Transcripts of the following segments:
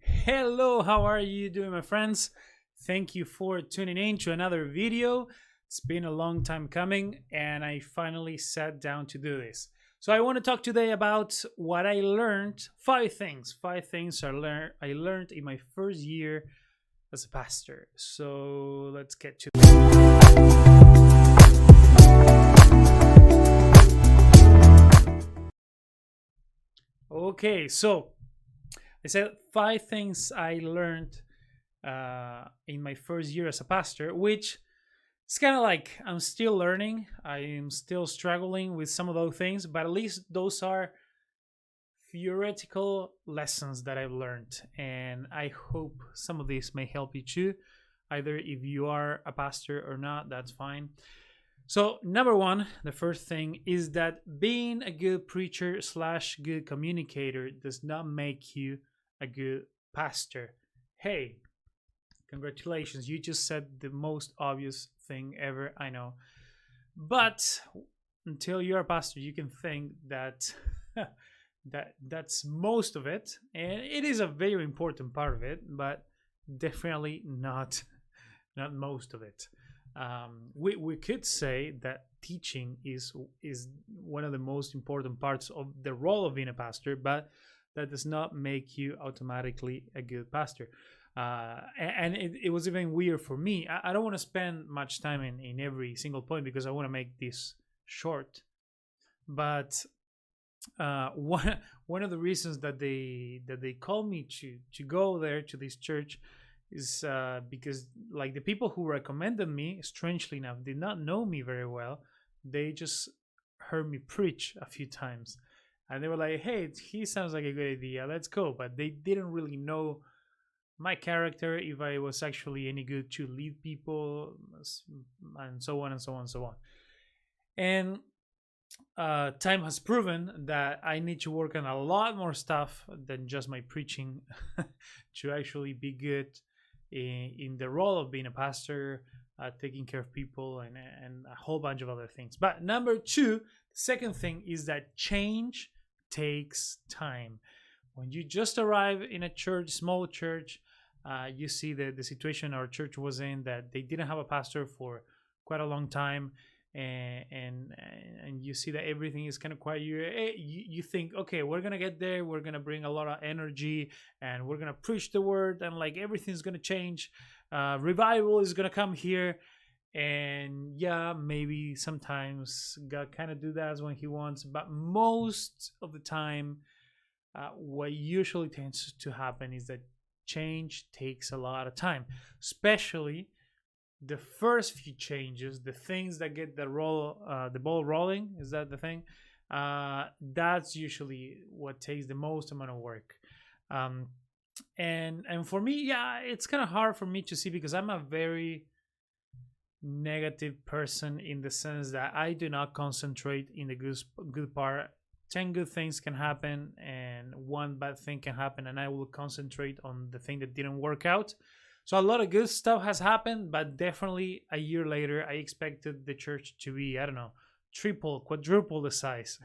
Hello, how are you doing, my friends? Thank you for tuning in to another video. It's been a long time coming, and I finally sat down to do this. So I want to talk today about what I learned. Five things I learned in my first year as a pastor. So let's get to Okay, so I said five things I learned in my first year as a pastor, which it's kind of like I'm still learning. I am still struggling with some of those things, but at least those are theoretical lessons that I've learned. And I hope some of these may help you too. Either if you are a pastor or not, that's fine. So, number one, the first thing is that being a good preacher slash good communicator does not make you a good pastor. Hey, congratulations, you just said the most obvious thing ever, I know. But until you're a pastor, you can think that that's most of it, and it is a very important part of it, but definitely not most of it. We could say that teaching is one of the most important parts of the role of being a pastor, but that does not make you automatically a good pastor. And it was even weird for me. I don't want to spend much time in every single point because I want to make this short. But one of the reasons that they called me to go there to this church is because like the people who recommended me, strangely enough, did not know me very well. They just heard me preach a few times, and they were like, "Hey, he sounds like a good idea. Let's go." But they didn't really know my character, if I was actually any good to lead people, and so on and so on and so on. And time has proven that I need to work on a lot more stuff than just my preaching to actually be good in the role of being a pastor, taking care of people, and a whole bunch of other things. But number two, the second thing is that change takes time. When you just arrive in a church, small church, you see the situation our church was in, that they didn't have a pastor for quite a long time, and you see that everything is kind of quiet. You think, okay, we're gonna get there, we're gonna bring a lot of energy, and we're gonna preach the word, and like everything's gonna change. Revival is gonna come here, and yeah, maybe sometimes God kind of do that when He wants, but most of the time, what usually tends to happen is that change takes a lot of time, especially the first few changes, the things that get the ball rolling. Is that the thing? That's usually what takes the most amount of work. Um, and for me, yeah, it's kind of hard for me to see because I'm a very negative person in the sense that I do not concentrate in the good part. 10 good things can happen and one bad thing can happen, and I will concentrate on the thing that didn't work out. So a lot of good stuff has happened, but definitely a year later, I expected the church to be, I don't know, triple, quadruple the size.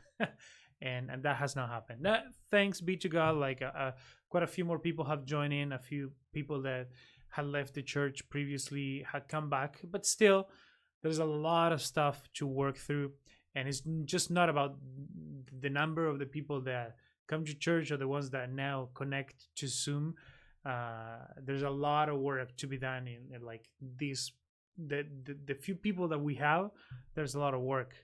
And that has not happened. Thanks be to God, like quite a few more people have joined in. A few people that had left the church previously had come back, but still, there's a lot of stuff to work through. And it's just not about the number of the people that come to church or the ones that now connect to Zoom. There's a lot of work to be done in like these the few people that we have. There's a lot of work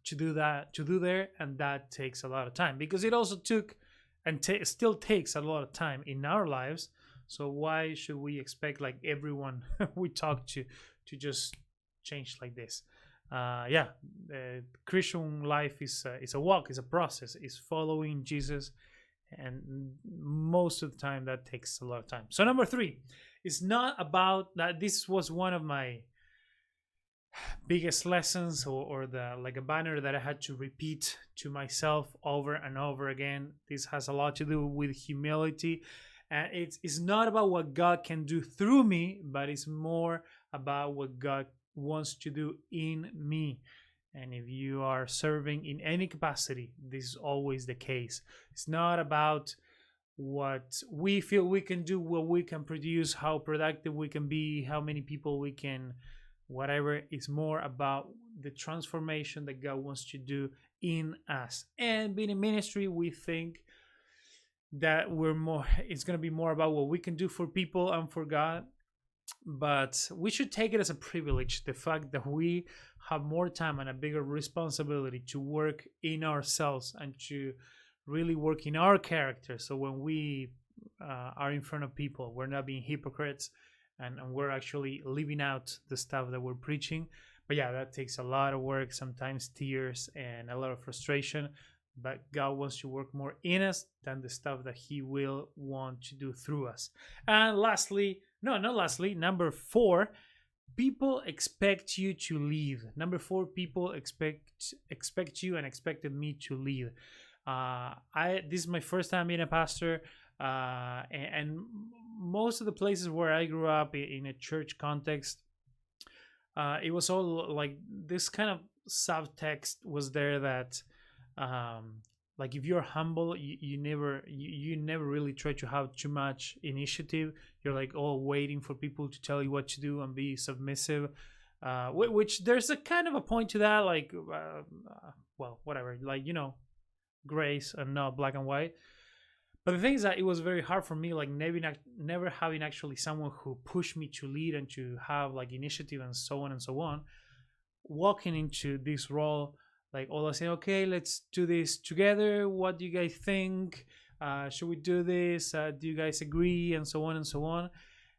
to do there, and that takes a lot of time because it also took and still takes a lot of time in our lives. So why should we expect like everyone we talk to just change like this? Yeah, Christian life is a walk, is a process, is following Jesus, and most of the time that takes a lot of time. So number three, it's not about that. This was one of my biggest lessons, or the like a banner that I had to repeat to myself over and over again. This has a lot to do with humility, and it's not about what God can do through me, but it's more about what God wants to do in me. And if you are serving in any capacity, this is always the case. It's not about what we feel we can do, what we can produce, how productive we can be, how many people we can, whatever. Is more about the transformation that God wants to do in us. And being in ministry, we think that we're more, it's going to be more about what we can do for people and for God. But we should take it as a privilege, the fact that we have more time and a bigger responsibility to work in ourselves and to really work in our character. So when we are in front of people, we're not being hypocrites, and we're actually living out the stuff that we're preaching. But yeah, that takes a lot of work, sometimes tears and a lot of frustration. But God wants to work more in us than the stuff that He will want to do through us. And lastly, no, not lastly, number 4, people expect you to lead. Number 4, people expect you and expected me to lead. This is my first time being a pastor, and most of the places where I grew up in a church context, it was all like this kind of subtext was there that like if you're humble, you never really try to have too much initiative. You're like all waiting for people to tell you what to do and be submissive, which there's a kind of a point to that, like well, whatever, like, grace and not black and white. But the thing is that it was very hard for me, like never having actually someone who pushed me to lead and to have like initiative and so on and so on. Walking into this role, like all I say, okay, let's do this together. What do you guys think? Should we do this? Do you guys agree? And so on and so on.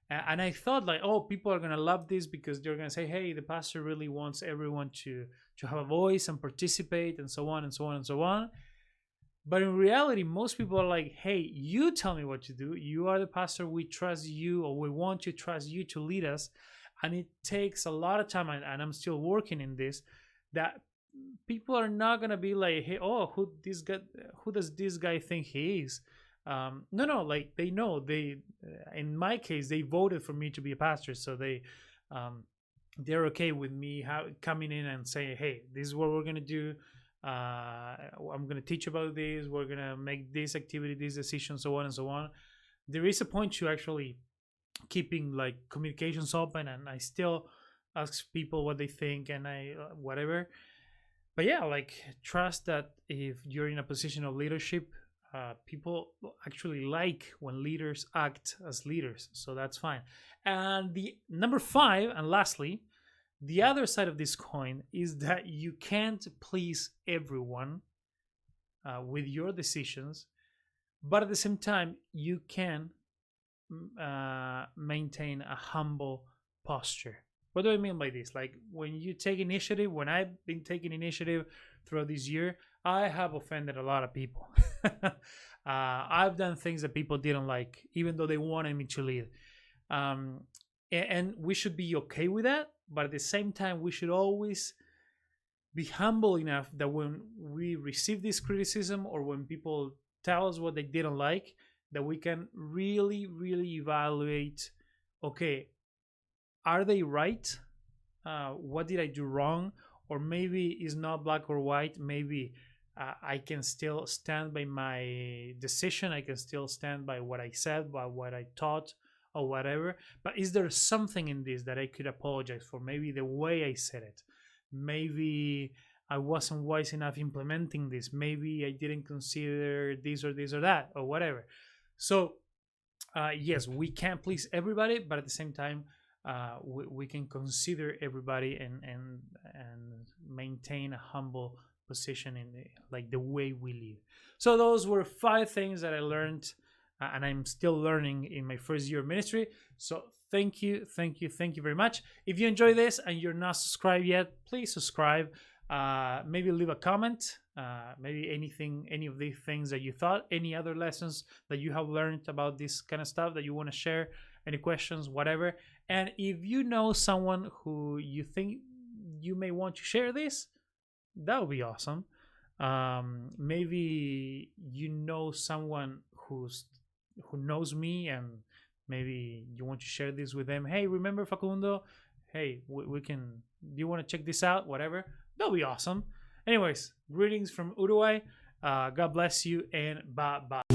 And I thought like, oh, people are gonna love this because they're gonna say, hey, the pastor really wants everyone to have a voice and participate and so on and so on and so on. But in reality, most people are like, hey, you tell me what to do. You are the pastor. We trust you, or we want to trust you to lead us. And it takes a lot of time, and I'm still working in this, that people are not going to be like, hey, oh, who does this guy think he is? No, like they know. In my case, they voted for me to be a pastor. So they're okay with me coming in and saying, hey, this is what we're going to do. I'm going to teach about this. We're going to make this activity, this decision, so on and so on. There is a point to actually keeping like communications open, and I still ask people what they think and whatever. But yeah, like trust that if you're in a position of leadership, people actually like when leaders act as leaders. So that's fine. And the number 5, and lastly, the other side of this coin is that you can't please everyone with your decisions, but at the same time, you can maintain a humble posture. What do I mean by this? Like when you take initiative, when I've been taking initiative throughout this year, I have offended a lot of people. I've done things that people didn't like, even though they wanted me to lead. And we should be okay with that. But at the same time, we should always be humble enough that when we receive this criticism or when people tell us what they didn't like, that we can really, really evaluate, okay, are they right? What did I do wrong? Or maybe it's not black or white. Maybe I can still stand by my decision. I can still stand by what I said, by what I taught, or whatever. But is there something in this that I could apologize for? Maybe the way I said it. Maybe I wasn't wise enough implementing this. Maybe I didn't consider this or that or whatever. So yes, we can't please everybody, but at the same time, we can consider everybody and maintain a humble position in the way we live. So those were 5 things that I learned, and I'm still learning in my first year of ministry. So thank you very much. If you enjoy this and you're not subscribed yet, please subscribe. Maybe leave a comment. Maybe any of these things that you thought, any other lessons that you have learned about this kind of stuff that you want to share, any questions, whatever. And if you know someone who you think you may want to share this, that would be awesome. Maybe you know someone who knows me, and maybe you want to share this with them. Hey, remember Facundo? Hey, we can, do you want to check this out? Whatever. That'll be awesome. Anyways, greetings from Uruguay. God bless you, and bye-bye.